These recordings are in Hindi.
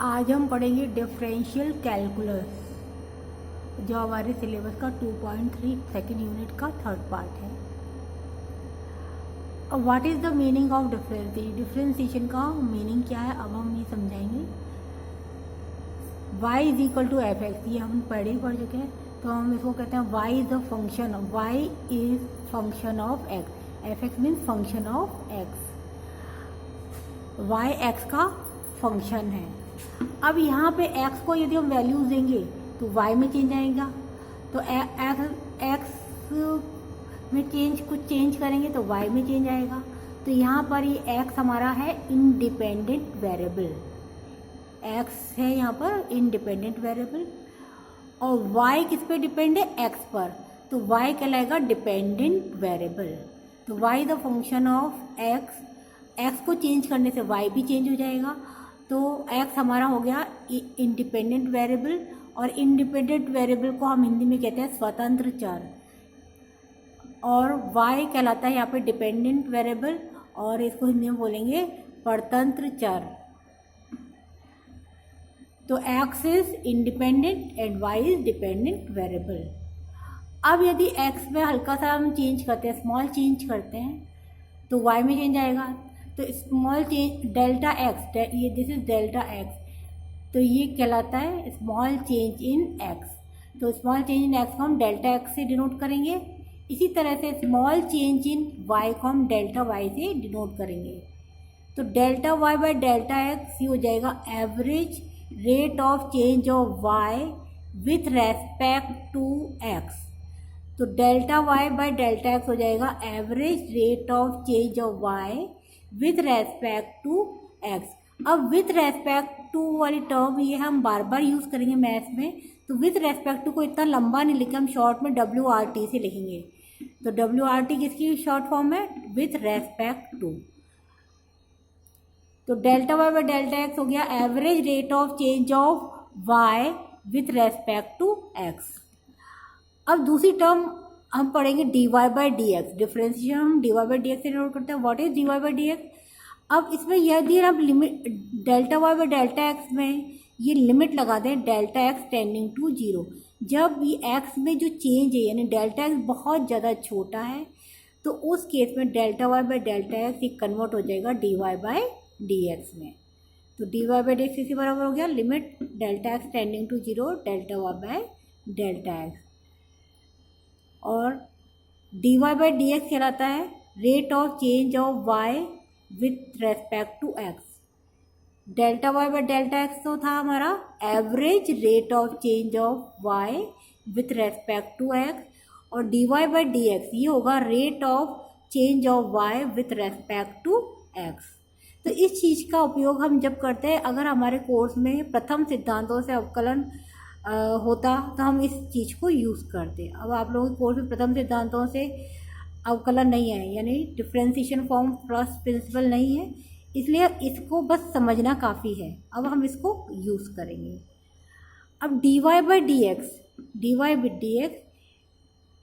आज हम पढ़ेंगे डिफरेंशियल कैलकुलस, जो हमारे सिलेबस का 2.3 सेकेंड यूनिट का थर्ड पार्ट है। अब what is the meaning of differentiation का मीनिंग क्या है, अब हम ये समझाएंगे। y is equal to f x, ये हम पढ़ चुके हैं, तो हम इसको कहते हैं y is the function, y is function of x, F x means function of x, y x का फंक्शन है। अब यहाँ पे x को यदि हम वैल्यूज देंगे तो y में चेंज आएगा, तो x में कुछ चेंज करेंगे तो y में चेंज आएगा। तो यहाँ पर ये x हमारा है इंडिपेंडेंट वेरिएबल, x है यहाँ पर इंडिपेंडेंट वेरिएबल, और y किस पे डिपेंड है, x पर, तो y कहलाएगा डिपेंडेंट वेरिएबल। तो y the function of x को चेंज करने से y भी चेंज हो जाएगा, तो x हमारा हो गया इंडिपेंडेंट वेरिएबल, और इंडिपेंडेंट वेरिएबल को हम हिंदी में कहते हैं स्वतंत्र चर, और y कहलाता है यहाँ पे डिपेंडेंट वेरिएबल, और इसको हिंदी में बोलेंगे परतंत्र चर। तो x is independent and y is dependent variable. अब यदि x में हल्का सा हम चेंज करते हैं, स्मॉल चेंज करते हैं, तो y में चेंज आएगा। तो स्मॉल चेंज डेल्टा x, ये दिस इज डेल्टा x, तो ये कहलाता है स्मॉल चेंज इन x। तो स्मॉल चेंज इन x को हम डेल्टा x से डिनोट करेंगे। इसी तरह से स्मॉल चेंज इन y को हम डेल्टा y से डिनोट करेंगे। तो delta y by delta x ये हो जाएगा average rate of change of y with respect to x। तो delta y by delta x हो जाएगा average rate of change of y with respect to x। अब विथ रेस्पेक्ट टू वाली टर्म ये हम बार बार यूज़ करेंगे मैथ्स में, तो विथ रेस्पेक्ट टू को इतना लंबा नहीं लिखे, हम शॉर्ट में WRT से लिखेंगे। तो WRT किसकी शॉर्ट फॉर्म है, विथ रेस्पेक्ट टू। तो delta y by delta x हो गया average rate of change of y with respect to x। अब दूसरी टर्म हम पढ़ेंगे dy by D x, differentiation हम dy बाई डी एक्स से नोट करते हैं। What is dy by D x? अब इसमें यदि आप limit delta y by delta x में ये लिमिट लगा दें डेल्टा x टेंडिंग टू 0, जब ये x में जो चेंज है यानी डेल्टा x बहुत ज़्यादा छोटा है, तो उस केस में delta y by delta x ये कन्वर्ट हो जाएगा dy बाई डी एक्स में। तो dy बाई डी एक्स इसी बराबर हो गया limit delta x tending to 0 delta y by delta x, और dy बाई डी एक्स कहलाता है rate of change of y with respect to x। Delta y by delta x तो था हमारा average rate of change of y with respect to x, और dy बाई डी एक्स ये होगा rate of change of y with respect to x। तो इस चीज़ का उपयोग हम जब करते हैं, अगर हमारे कोर्स में प्रथम सिद्धांतों से अवकलन होता तो हम इस चीज़ को यूज़ करते। अब आप लोगों के कोर्स में प्रथम सिद्धांतों से अवकलन नहीं है, यानी डिफरेंशिएशन फॉर्म फर्स्ट प्रिंसिपल नहीं है, इसलिए इसको बस समझना काफ़ी है। अब हम इसको यूज़ करेंगे। अब dy by D x, dy by D x,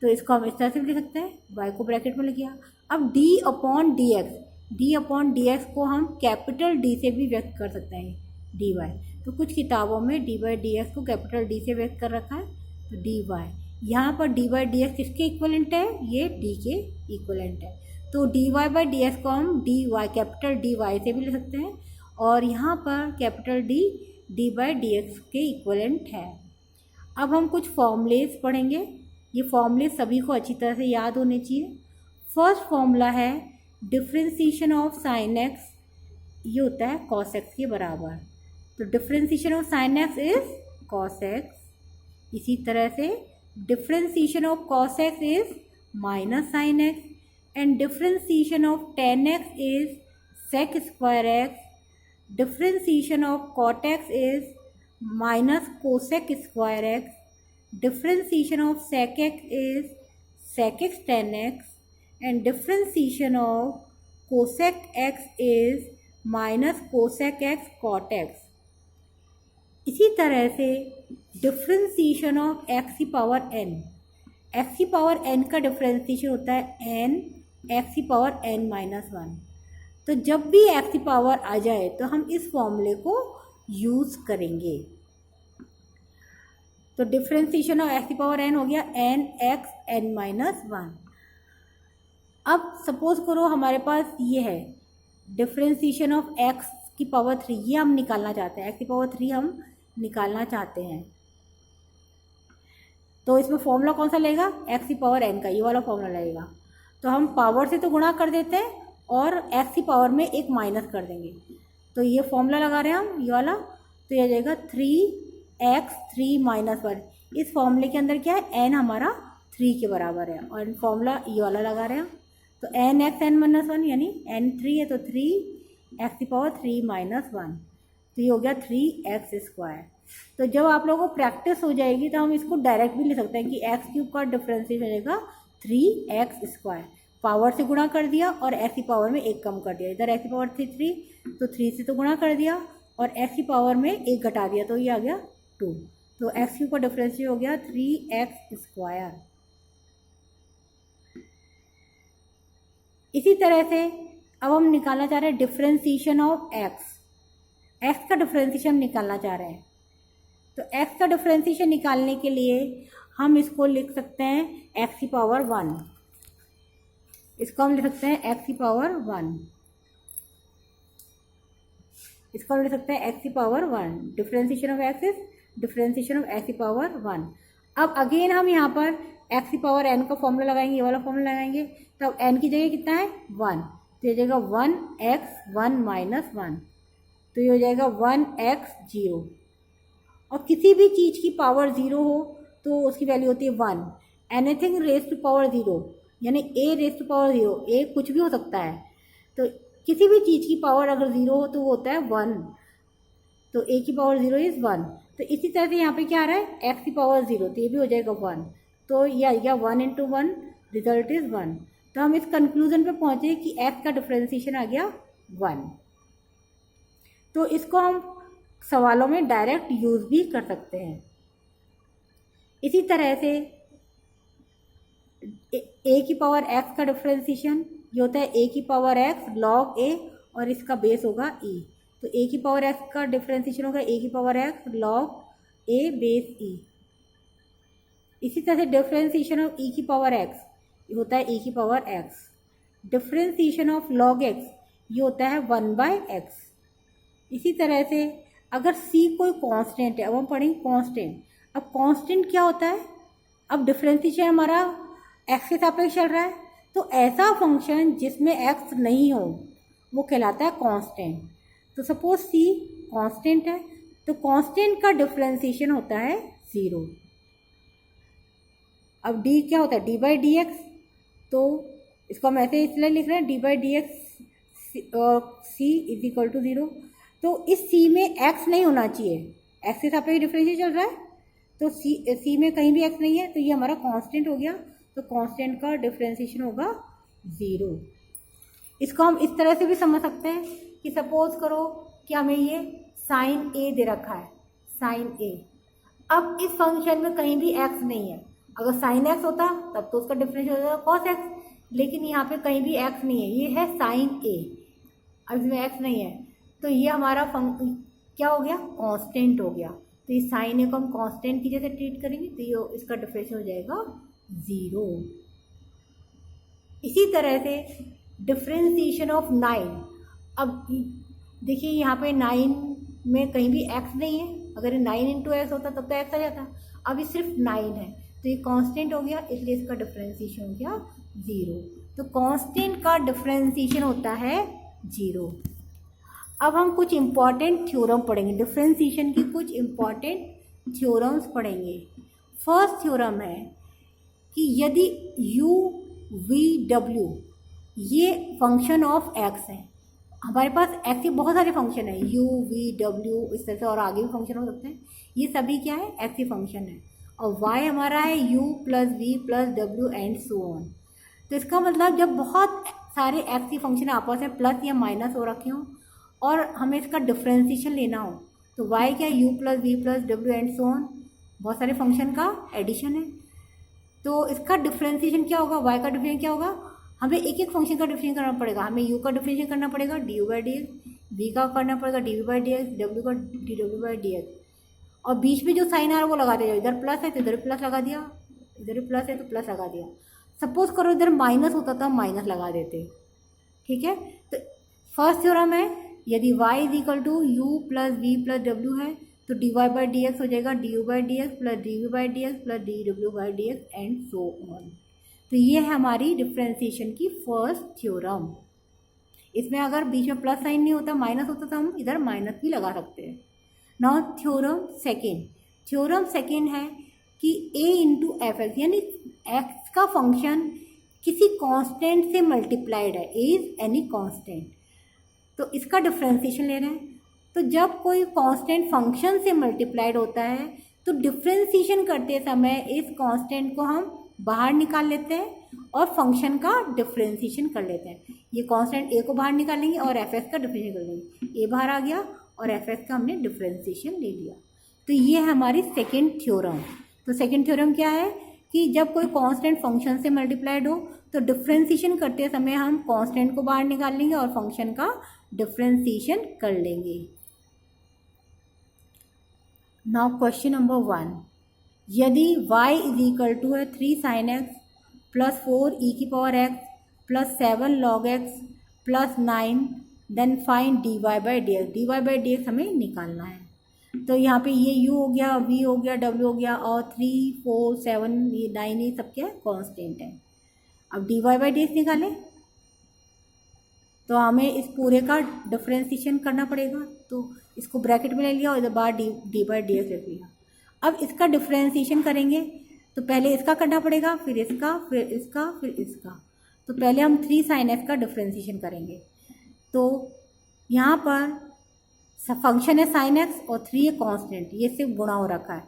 तो इसको हम इस तरह से भी लिख सकते हैं, y को ब्रैकेट में लिख दिया। अब d upon D x, d upon D x को हम कैपिटल D से भी व्यक्त कर सकते हैं, dy। तो कुछ किताबों में d बाई डी एक्स को कैपिटल D से व्यक्त कर रखा है, तो dy। यहाँ पर d बाई डी एक्स किसके इक्वलेंट है, ये d के इक्वलेंट है। तो dy बाई डी एक्स को हम dy कैपिटल dy से भी लिख सकते हैं, और यहाँ पर capital D by D x के इक्वलेंट है। अब हम कुछ फॉर्मूलेस पढ़ेंगे, ये फॉर्मूले सभी को अच्छी तरह से याद होने चाहिए। फर्स्ट फॉर्मूला है डिफ्रेंशिएशन ऑफ साइन एक्स, ये होता है कॉस एक्स के बराबर। तो differentiation of sine x is cos x. इसी तरह से differentiation of cos x is minus sine x, and differentiation of tan x is sec square x. Differentiation of cot x is minus cosec square x. Differentiation of sec x is sec x tan x, and differentiation of cosec x is minus cosec x cot x। इसी तरह से डिफ्रेंशिएशन ऑफ x की पावर n, x की पावर n का डिफ्रेंशिएशन होता है n x की पावर n माइनस 1। तो जब भी x की पावर आ जाए तो हम इस फॉर्मूले को यूज़ करेंगे। तो डिफ्रेंसिएशन ऑफ एक्स की पावर एन हो गया n x n minus one. अब सपोज करो हमारे पास ये है डिफ्रेंसिएशन ऑफ एक्स की पावर थ्री, ये हम निकालना चाहते हैं, एक्स की पावर थ्री हम निकालना चाहते हैं। तो इसमें फॉर्मूला कौन सा लगेगा, एक्स की पावर एन का, ये वाला फॉर्मूला लगेगा। तो हम पावर से तो गुणा कर देते हैं और एक्स की पावर में एक माइनस कर देंगे। तो ये फॉर्मूला लगा रहे हैं हम, ये वाला। तो ये आ जाएगा 3x 3 माइनस वन। इस फॉर्मूले के अंदर क्या है, एन हमारा 3 के बराबर है और फॉर्मूला ये वाला लगा रहे हैं। तो n x n minus one यानी एन 3 है तो 3x की पावर 3 माइनस वन। तो ये हो गया 3x स्क्वायर। तो जब आप लोगों को प्रैक्टिस हो जाएगी तो हम इसको डायरेक्ट भी लिख सकते हैं कि एक्स क्यूब का डिफरेंशिएट हो जाएगा 3x स्क्वायर। पावर से गुणा कर दिया और एक्स की पावर में एक कम कर दिया। इधर एक्स की पावर थी 3 तो 3 से तो गुणा कर दिया और एक्स की पावर में एक घटा दिया तो ये आ गया 2। तो एक्स क्यूब का डिफरेंशिएट हो गया 3x स्क्वायर। इसी तरह से अब हम निकालना चाह रहे हैं डिफरेंशिएशन ऑफ एक्स का डिफरेंशिएशन निकालना चाह रहे हैं। तो एक्स का डिफरेंशिएशन निकालने के लिए हम इसको लिख सकते हैं एक्स की पावर 1। इसको हम लिख सकते हैं एक्स की पावर 1। इसको हम लिख सकते हैं एक्स की power 1। Differentiation of x is differentiation of x की पावर 1। अब अगेन हम यहाँ पर एक्स की पावर एन का फॉर्मूला लगाएंगे, ये वाला फॉर्मूला लगाएंगे। तब एन की जगह कितना है 1, तो ये जाएगा 1x 1 माइनस 1। तो ये हो जाएगा 1x 0। और किसी भी चीज़ की पावर 0 हो तो उसकी वैल्यू होती है 1। एनीथिंग रेज टू पावर 0 यानी a raise to power 0, a कुछ भी हो सकता है। तो किसी भी चीज़ की पावर अगर 0 हो तो वो होता है 1। तो a की पावर 0 इज़ 1। तो इसी तरह से यहाँ पे क्या आ रहा है x की पावर 0, तो ये भी हो जाएगा 1। तो ये आ गया 1 इंटू 1, रिजल्ट इज़ 1। तो हम इस कंक्लूजन पे पहुँचे कि x का डिफरेंशिएशन आ गया 1। तो इसको हम सवालों में डायरेक्ट यूज़ भी कर सकते हैं। इसी तरह से a की पावर x का डिफरेंशिएशन ये होता है a की पावर x log a और इसका बेस होगा e। तो a की पावर x का डिफरेंशिएशन होगा a की power x log a base e। इसी तरह से डिफरेंशिएशन ऑफ e की पावर x ये होता है e की power x। Differentiation of log x ये होता है 1/x। इसी तरह से अगर c कोई कांस्टेंट है, अब हम पढ़ेंगे कांस्टेंट। अब कांस्टेंट क्या होता है, अब डिफरेंशिएशन हमारा x के सापेक्ष चल रहा है तो ऐसा फंक्शन जिसमें x नहीं हो वो कहलाता है कांस्टेंट। तो सपोज c कांस्टेंट है तो कांस्टेंट का डिफरेंशिएशन होता है 0। अब d क्या होता है d/dx, तो इसको हम ऐसे इसलिए लिख रहे हैं d/dx c is equal to 0। तो इस c में x नहीं होना चाहिए, x के सापेक्ष डिफरेंशिएट चल रहा है तो c में कहीं भी x नहीं है तो ये हमारा कांस्टेंट हो गया। तो कांस्टेंट का डिफरेंशिएशन होगा 0। इसको हम इस तरह से भी समझ सकते हैं कि सपोज करो कि हमें ये साइन a दे रखा है, साइन a। अब इस फंक्शन में कहीं भी x नहीं है। अगर साइन x होता तब तो उसका डिफरेंशिएशन हो जाएगा cos x, लेकिन यहाँ पे कहीं भी x नहीं है, ये है साइन a। अब इसमें x नहीं है तो ये हमारा क्या हो गया कांस्टेंट हो गया। तो इस साइन a को हम कांस्टेंट की जैसे ट्रीट करेंगे तो ये इसका डिफरेंशिएशन हो जाएगा 0। इसी तरह से डिफरेंशिएशन ऑफ 9। अब देखिए यहाँ पे 9 में कहीं भी x नहीं है, अगर 9 इंटू एक्स होता तब तो x आ जाता। अब ये सिर्फ 9 है तो ये कांस्टेंट हो गया, इसलिए इसका डिफरेंशिएशन हो गया 0। तो कांस्टेंट का डिफरेंशिएशन होता है 0। अब हम कुछ इम्पॉर्टेंट थ्योरम पढ़ेंगे, डिफरेंशिएशन की कुछ इम्पॉर्टेंट थ्योरम्स पढ़ेंगे। फर्स्ट थ्योरम है कि यदि u v w ये फंक्शन ऑफ x है, हमारे पास x के बहुत सारे फंक्शन है u v w इस तरह से और आगे भी फंक्शन हो सकते हैं, ये सभी क्या है x के फंक्शन है और y हमारा है u plus v plus w and so on. तो इसका मतलब जब बहुत सारे x के फंक्शन आपस में प्लस या माइनस हो रखे हों और हमें इसका डिफरेंशिएशन लेना हो तो y क्या u plus v plus w and so on, बहुत सारे फंक्शन का एडिशन है। तो इसका डिफरेंशिएशन क्या होगा, y का डिफरेंशिएशन क्या होगा, हमें एक एक फंक्शन का डिफरेंशिएशन करना पड़ेगा। हमें u का डिफरेंशिएशन करना पड़ेगा du/dx, v का करना पड़ेगा D we by D X, W का D W by D X, और बीच में जो साइन आ रहा है वो लगा दिया, इधर प्लस है तो इधर प्लस लगा दिया, इधर प्लस है तो प्लस लगा दिया। सपोज करो इधर माइनस होता था, माइनस लगा देते, ठीक है। तो फर्स्ट थ्योरम है यदि y is equal to u plus v plus डब्ल्यू है तो d y by D x हो जाएगा d you by D x plus d we by D x plus d W by D x and so on. तो ये है हमारी डिफ्रेंसिएशन की फर्स्ट थ्योरम। इसमें अगर बीच में प्लस साइन नहीं होता, माइनस होता तो हम इधर माइनस भी लगा सकते हैं। नाउ थ्योरम सेकेंड है कि a इंटू एफ एक्स, यानी x का फंक्शन किसी कांस्टेंट से मल्टीप्लाइड है, a इज एनी कांस्टेंट, तो इसका डिफ्रेंसिएशन ले रहे हैं। तो जब कोई कांस्टेंट फंक्शन से मल्टीप्लाइड होता है तो डिफ्रेंसिएशन करते समय इस कांस्टेंट को हम बाहर निकाल लेते हैं और फंक्शन का डिफ्रेंसिएशन कर लेते हैं। ये कांस्टेंट a को बाहर निकालेंगे और एफ एक्स का डिफ्रेंशिएशन कर लेंगे, a बाहर आ गया और एफ एक्स का हमने डिफ्रेंसिएशन ले लिया। तो ये है हमारी सेकेंड थ्योरम। तो सेकेंड थ्योरम क्या है कि जब कोई कांस्टेंट फंक्शन से मल्टीप्लाइड हो तो डिफ्रेंसिएशन करते समय हम कांस्टेंट को बाहर निकाल लेंगे और फंक्शन का डिफ्रेंसिएशन कर लेंगे। नाउ क्वेश्चन नंबर 1, यदि y इज इक्वल टू है 3 sin x प्लस 4 e की power x plus 7 log x plus 9 then find d y by D x. D y by D x हमें निकालना है। तो यहाँ पे ये u हो गया, v हो गया, w हो गया और 3, 4, 7 ये 9 ये सब क्या है कॉन्स्टेंट है। अब d y by D x निकालें तो हमें इस पूरे का डिफ्रेंसिएशन करना पड़ेगा। तो इसको ब्रैकेट में ले लिया और इधर बाहर डी बाई डी एक्स रख लिया। अब इसका डिफ्रेंसिएशन करेंगे तो पहले इसका करना पड़ेगा, फिर इसका, फिर इसका, फिर इसका। तो पहले हम 3 sin x का डिफ्रेंसिएशन करेंगे। तो यहाँ पर फंक्शन है sin x और 3 है कांस्टेंट, ये सिर्फ गुणा हो रखा है।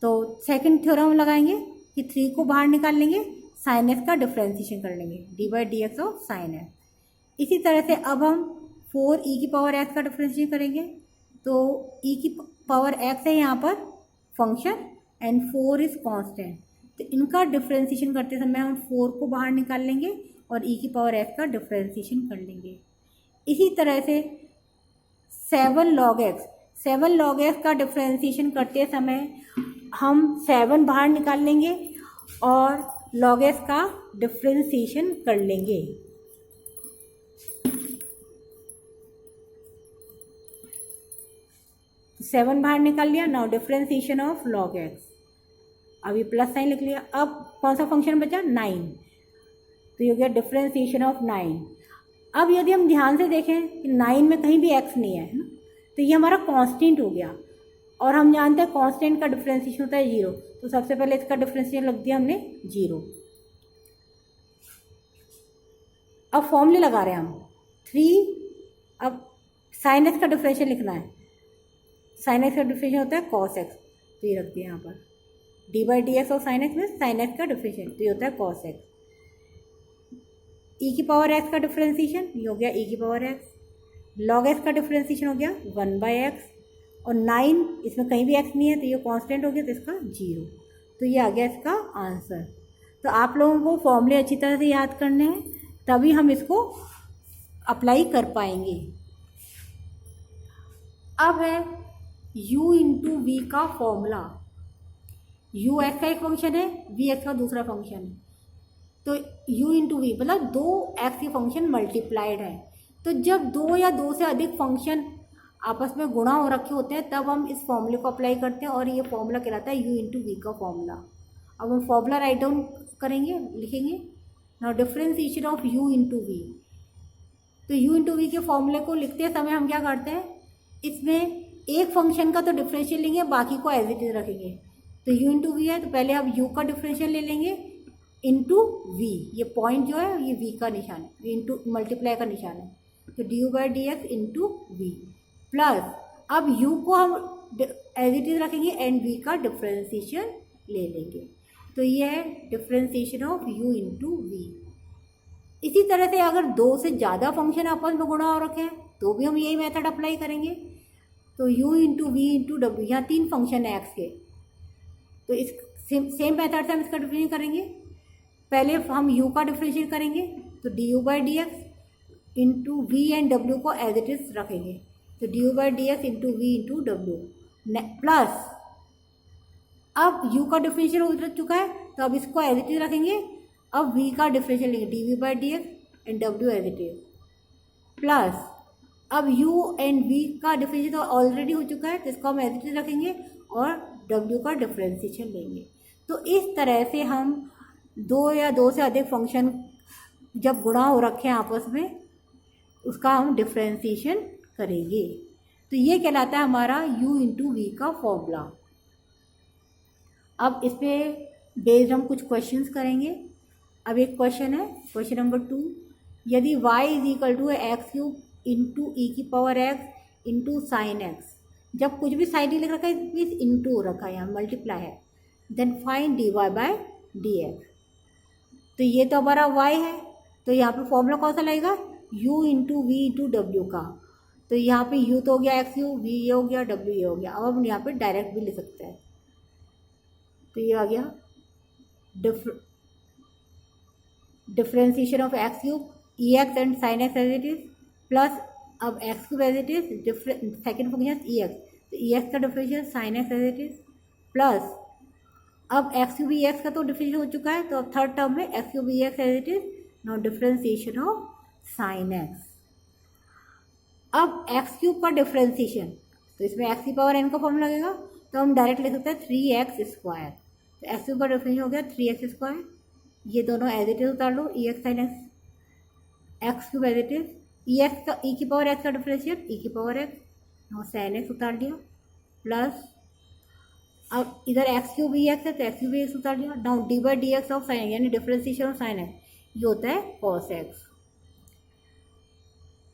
तो सेकंड थ्योरम लगाएंगे कि 3 को बाहर निकाल लेंगे, sin x का डिफ्रेंसिएशन कर लेंगे, D by D x of sin x। इसी तरह से अब हम 4 e की पावर x का डिफ्रेंसिएशन करेंगे। तो e की पावर x है यहाँ पर फंक्शन एंड 4 इज कांस्टेंट, तो इनका डिफ्रेंसिएशन करते समय हम 4 को बाहर निकाल लेंगे और e की पावर x का डिफ्रेंसिएशन कर लेंगे। इसी तरह से 7 log x का डिफ्रेंसिएशन करते समय हम 7 बाहर निकाल लेंगे और log x का डिफ्रेंसिएशन कर लेंगे। सेवन बाहर निकाल लिया। Now differentiation of log x, अभी प्लस साइन लिख लिया। अब कौन सा फंक्शन बचा, 9, तो ये हो गया डिफ्रेंसिएशन ऑफ 9। अब यदि हम ध्यान से देखें कि 9 में कहीं भी x नहीं है ना, तो ये हमारा कांस्टेंट हो गया और हम जानते हैं कांस्टेंट का डिफ्रेंसिएशन होता है 0। तो सबसे पहले इसका डिफ्रेंसिएशन लग दिया हमने 0। अब फॉर्मूले लगा रहे हैं हम 3, अब साइन एक्स का डिफ्रेंशियल लिखना है। साइन एक्स का डिफ्रेंशियल होता है cos x, तो ये रख दिया यहाँ पर डी बाई डी एक्स और साइन एक्स में साइन एक्स का डिफ्रेंशियल, तो ये होता है cos x। e की पावर x का डिफ्रेंसिएशन ये हो गया e की पावर x, log x का डिफ्रेंसिएशन हो गया 1 बाई एक्स और 9 इसमें कहीं भी x नहीं है तो ये कांस्टेंट हो गया, तो इसका 0। तो ये आ गया इसका आंसर। तो आप लोगों को फॉर्मूले अच्छी तरह से याद करने हैं, तभी हम इसको अप्लाई कर पाएंगे। अब है u इंटू वी का फॉर्मूला। u x का एक फंक्शन है, v x का दूसरा फंक्शन है। तो u इंटू वी मतलब 2 x के फंक्शन मल्टीप्लाइड है। तो जब 2 या 2 से अधिक फंक्शन आपस में गुणा हो रखे होते हैं तब हम इस फॉर्मूले को अप्लाई करते हैं और ये फॉर्मूला कहलाता है u इंटू वी का फॉर्मूला। अब हम फॉर्मूला राइट डाउन करेंगे, लिखेंगे। Now differentiation of u into v. तो u इंटू वी के फॉर्मूले को लिखते समय हम क्या करते हैं, इसमें एक फंक्शन का तो डिफरेंशियल लेंगे, बाकी को एज इट इज रखेंगे। तो u इंटू वी है तो पहले आप u का डिफरेंशियल ले लेंगे इंटू वी, ये पॉइंट जो है ये v का निशान है, इंटू मल्टीप्लाई का निशान है। तो d you by D x into v plus अब u को हम एज इट इज रखेंगे एंड v का डिफरेंशिएशन ले लेंगे। तो ये है differentiation of u into v. इसी तरह से अगर 2 से ज़्यादा फंक्शन आपस में गुणा हो रखे हैं तो भी हम यही मेथड अप्लाई करेंगे। तो u इंटू वी इंटू डब्ल्यू, यहाँ 3 फंक्शन है x के, तो इस सेम मेथड से हम इसका डिफरेंशिएट करेंगे। पहले हम u का डिफरेंशिएट करेंगे तो d you by D x into v and डब्ल्यू को एज इट इज रखेंगे, तो d you by D x into v into डब्ल्यू प्लस अब u का डिफरेंशियल हो चुका है तो अब इसको एज इट इज रखेंगे। अब v का डिफरेंशियल लेंगे d we by D x and डब्ल्यू एज इट इज प्लस अब u एंड v का डिफरेंशियल तो ऑलरेडी हो चुका है तो इसको हम एज इट इज रखेंगे और w का डिफरेंशिएशन लेंगे। तो इस तरह से हम दो या दो से अधिक फंक्शन जब गुणा हो रखे हैं आपस में उसका हम डिफरेंशिएशन करेंगे। तो ये कहलाता है हमारा u इंटू वी का फॉर्मूला। अब इस पर बेस्ड हम कुछ क्वेश्चंस करेंगे। अब एक क्वेश्चन है, क्वेश्चन नंबर 2, यदि y is equal to X cube into E की power X into sine X, जब कुछ भी साइड ही लिख रखा है मीन्स इंटू हो रखा है, यहाँ मल्टीप्लाई है, then find d y by D x. तो ये तो हमारा y है तो यहाँ पे फॉर्मूला कौन सा लगेगा u इंटू वी इंटू डब्ल्यू का। तो यहाँ पे u तो हो गया एक्स यू, वी ये हो गया, w ये हो गया। अब हम यहाँ पे डायरेक्ट भी लिख सकते हैं तो ये आ गया differentiation of X cube E X and sine X as it is plus अब X cube as it is second function E X, तो ई एक्स का differential sine X as it is plus अब एक्स क्यूब ई एक्स का तो डिफरेंशियल हो चुका है तो अब थर्ड टर्म में X cube E X as it is, now differentiation of sine X. अब एक्स क्यूब का डिफरेंशिएशन तो इसमें एक्स की पावर एन का फॉर्मूला लगेगा तो हम डायरेक्ट लिख सकते हैं 3x स्क्वायर। तो एक्स क्यूब का डिफरेंशिएशन हो गया 3x स्क्वायर, ये दोनों एज इट इज उतार लो, E X sine X cube as it is, E X का ई की पावर एक्स का डिफरेंशिएट ई की पावर एक्स और साइन एक्स उतार लिया प्लस अब इधर एक्स क्यूब ई एक्स है तो एक्स क्यूब ई एक्स उतार लिया, down D by D x of sine यानी डिफरेंशिएशन ऑफ साइन एक्स ये होता है कॉस एक्स।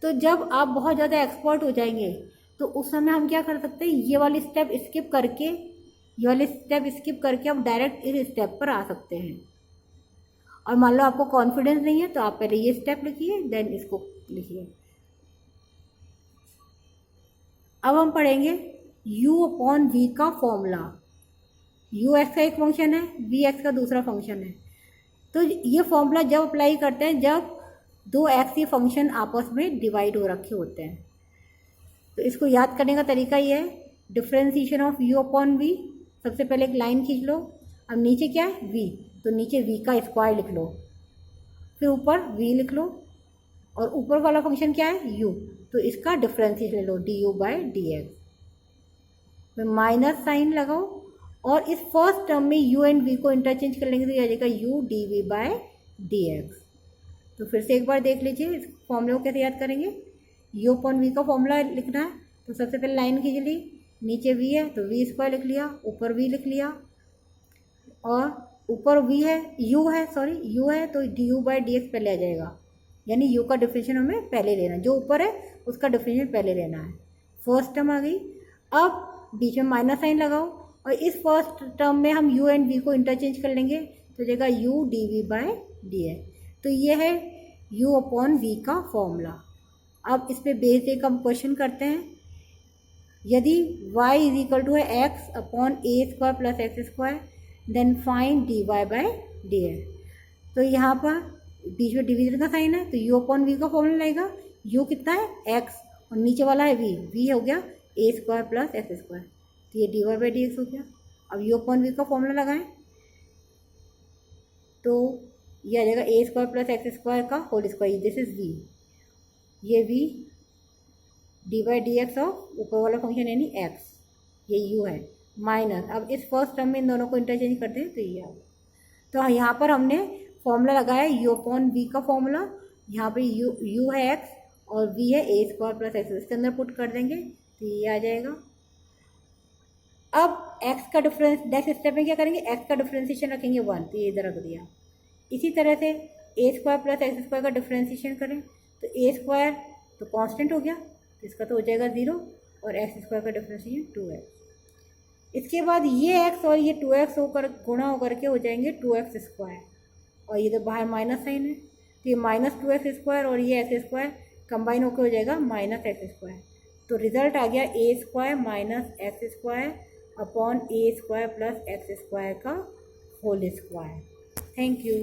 तो जब आप बहुत ज़्यादा एक्सपर्ट हो जाएंगे तो उस समय हम क्या कर सकते हैं, ये वाली स्टेप स्किप करके, ये वाले स्टेप स्किप करके हम डायरेक्ट इस स्टेप पर आ सकते हैं। और मान लो आपको कॉन्फिडेंस नहीं है तो आप पहले ये स्टेप लिखिए देन इसको लिखिए। अब हम पढ़ेंगे u अपॉन v का फॉर्मूला। u एक्स का एक फंक्शन है, v एक्स का दूसरा फंक्शन है। तो ये फॉर्मूला जब अप्लाई करते हैं जब दो एक्स के फंक्शन आपस में डिवाइड हो रखे होते हैं। तो इसको याद करने का तरीका ये है, differentiation of u upon v, सबसे पहले एक लाइन खींच लो, अब नीचे क्या है v, तो नीचे v का स्क्वायर लिख लो, फिर ऊपर v लिख लो और ऊपर वाला फंक्शन क्या है u, तो इसका डिफरेंशिएशन ले लो D you by D X, फिर माइनस साइन लगाओ और इस फर्स्ट टर्म में u एंड v को इंटरचेंज कर लेंगे तो ये आ जाएगा u D we by D x. तो फिर से एक बार देख लीजिए इस फॉर्मूले को कैसे याद करेंगे। u अपॉन v का फॉर्मूला लिखना है तो सबसे पहले लाइन खींच ली, नीचे v है तो v स्क्वायर लिख लिया, ऊपर v लिख लिया और ऊपर v है u है सॉरी u है तो d you by D x पहले आ जाएगा, यानी u का डिफरेंशियल हमें पहले लेना है, जो ऊपर है उसका डिफरेंशियल पहले लेना है। फर्स्ट टर्म आ गई, अब बीच में माइनस साइन लगाओ और इस फर्स्ट टर्म में हम u एंड v को इंटरचेंज कर लेंगे तो जाएगा u D we by D x. तो ये है u अपॉन v का फॉर्मूला। अब इस पे बेस एक हम क्वेश्चन करते हैं, यदि y इज इक्वल टू है x upon a square plus x square then find d y by D x. तो यहाँ पर बीच में डिवीजन का साइन है तो u अपॉन v का फॉर्मूला लगेगा, u कितना है x और नीचे वाला है v हो गया a square plus x square, तो ये d y by D x हो गया। अब u अपॉन v का फॉर्मूला लगाएं तो ये आ जाएगा a square plus x square का whole square, this is v, ये v d by D x of ऊपर वाला फंक्शन यानी x, ये u है माइनस, अब इस फर्स्ट टर्म में इन दोनों को इंटरचेंज करते हैं तो ये आ गया। तो यहाँ पर हमने फॉर्मूला लगाया u अपॉन v का फॉर्मूला, यहाँ पे u है x और v है ए स्क्वायर प्लस एक्स, इसके अंदर पुट कर देंगे तो ये आ जाएगा। अब x का डिफरेंस नेक्स्ट स्टेप में क्या करेंगे, x का डिफरेंशिएशन रखेंगे 1 तो ये इधर रख दिया। इसी तरह से ए स्क्वायर प्लस एक्स स्क्वायर का डिफरेंशिएशन करें तो ए स्क्वायर तो कांस्टेंट हो गया तो इसका तो हो जाएगा 0 और एक्स स्क्वायर का डिफरेंशिएशन 2x। इसके बाद ये x और ये 2x होकर गुणा होकर के हो जाएंगे 2x स्क्वायर और ये तो बाहर माइनस साइन है तो ये माइनस 2x स्क्वायर और ये एक्स स्क्वायर कंबाइन होकर हो जाएगा माइनस एक्स स्क्वायर। तो रिजल्ट आ गया a square minus x square upon a square plus x square का होल स्क्वायर। Thank you.